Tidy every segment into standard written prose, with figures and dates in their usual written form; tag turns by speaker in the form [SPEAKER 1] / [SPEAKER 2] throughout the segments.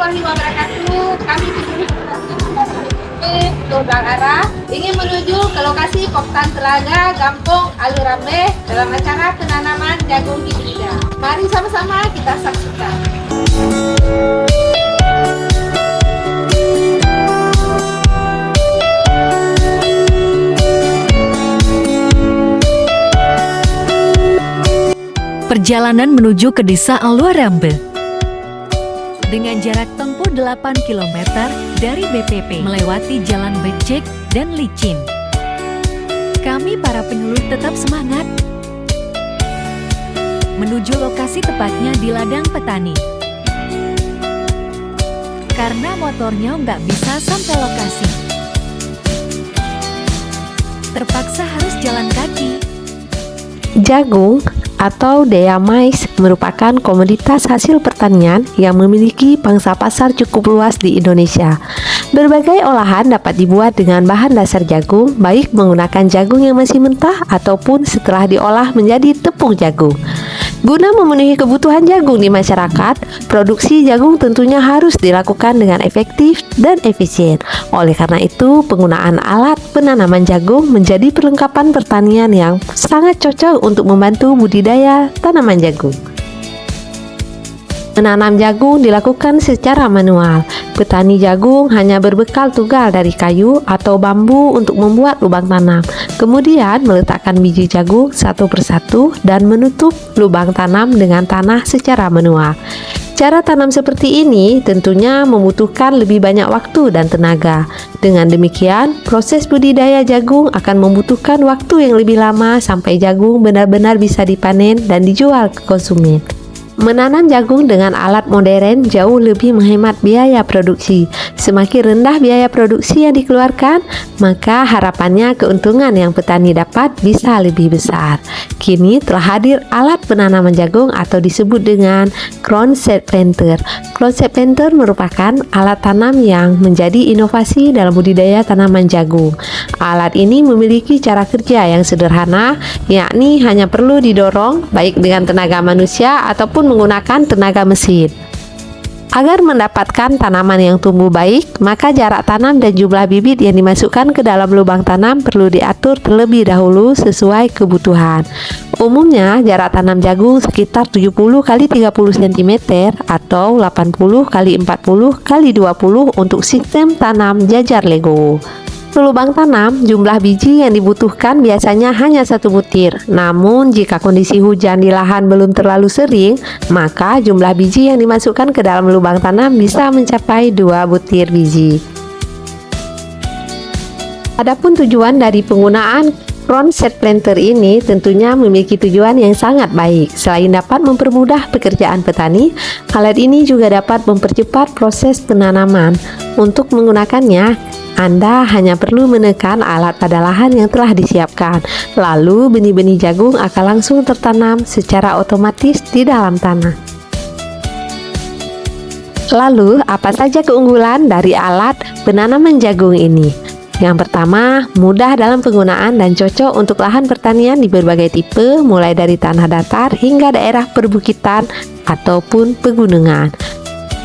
[SPEAKER 1] warahmatullahi wabarakatuh. Kami di Dobrak Arah ingin menuju ke lokasi Koptan Telaga, Gampong Alurambe dalam acara penanaman jagung hibrida. Mari sama-sama kita saksikan.
[SPEAKER 2] Perjalanan menuju ke Desa Alurambe dengan jarak tempuh 8 km dari BPP melewati jalan becek dan licin. Kami para penyuluh tetap semangat menuju lokasi tepatnya di ladang petani. Karena motornya nggak bisa sampai lokasi, terpaksa harus jalan kaki.
[SPEAKER 3] Jagung atau dea mais merupakan komoditas hasil pertanian yang memiliki pangsa pasar cukup luas di Indonesia. Berbagai olahan dapat dibuat dengan bahan dasar jagung, baik menggunakan jagung yang masih mentah ataupun setelah diolah menjadi tepung jagung. Guna memenuhi kebutuhan jagung di masyarakat, produksi jagung tentunya harus dilakukan dengan efektif dan efisien. Oleh karena itu, penggunaan alat penanaman jagung menjadi perlengkapan pertanian yang sangat cocok untuk membantu budidaya tanaman jagung. Menanam jagung dilakukan secara manual. Petani jagung hanya berbekal tugal dari kayu atau bambu untuk membuat lubang tanam. Kemudian meletakkan biji jagung satu persatu dan menutup lubang tanam dengan tanah secara manual. Cara tanam seperti ini tentunya membutuhkan lebih banyak waktu dan tenaga. Dengan demikian, proses budidaya jagung akan membutuhkan waktu yang lebih lama sampai jagung benar-benar bisa dipanen dan dijual ke konsumen. Menanam jagung dengan alat modern jauh lebih menghemat biaya produksi. Semakin rendah biaya produksi yang dikeluarkan, maka harapannya keuntungan yang petani dapat bisa lebih besar. Kini telah hadir alat penanaman jagung atau disebut dengan crown set planter. Crown set planter merupakan alat tanam yang menjadi inovasi dalam budidaya tanaman jagung. Alat ini memiliki cara kerja yang sederhana, yakni hanya perlu didorong baik dengan tenaga manusia ataupun menggunakan tenaga mesin. Agar mendapatkan tanaman yang tumbuh baik, maka jarak tanam dan jumlah bibit yang dimasukkan ke dalam lubang tanam perlu diatur terlebih dahulu sesuai kebutuhan. Umumnya, jarak tanam jagung sekitar 70 x 30 cm atau 80 x 40 x 20 untuk sistem tanam jajar Lego. Lubang tanam, jumlah biji yang dibutuhkan biasanya hanya 1 butir. Namun, jika kondisi hujan di lahan belum terlalu sering, maka jumlah biji yang dimasukkan ke dalam lubang tanam bisa mencapai 2 butir biji. Adapun tujuan dari penggunaan crown set planter ini tentunya memiliki tujuan yang sangat baik. Selain dapat mempermudah pekerjaan petani, alat ini juga dapat mempercepat proses penanaman. Untuk menggunakannya, Anda hanya perlu menekan alat pada lahan yang telah disiapkan. Lalu benih-benih jagung akan langsung tertanam secara otomatis di dalam tanah. Lalu, apa saja keunggulan dari alat penanaman jagung ini? Yang pertama, mudah dalam penggunaan dan cocok untuk lahan pertanian di berbagai tipe, mulai dari tanah datar hingga daerah perbukitan ataupun pegunungan.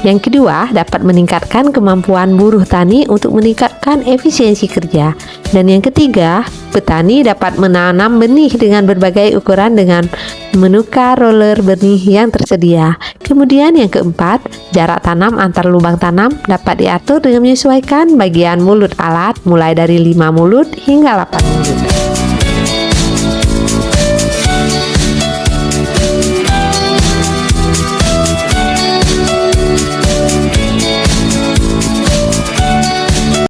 [SPEAKER 3] Yang kedua, dapat meningkatkan kemampuan buruh tani untuk meningkatkan efisiensi kerja. Dan yang ketiga, petani dapat menanam benih dengan berbagai ukuran dengan menukar roller benih yang tersedia. Kemudian yang keempat, jarak tanam antar lubang tanam dapat diatur dengan menyesuaikan bagian mulut alat mulai dari 5 mulut hingga 8 mulut.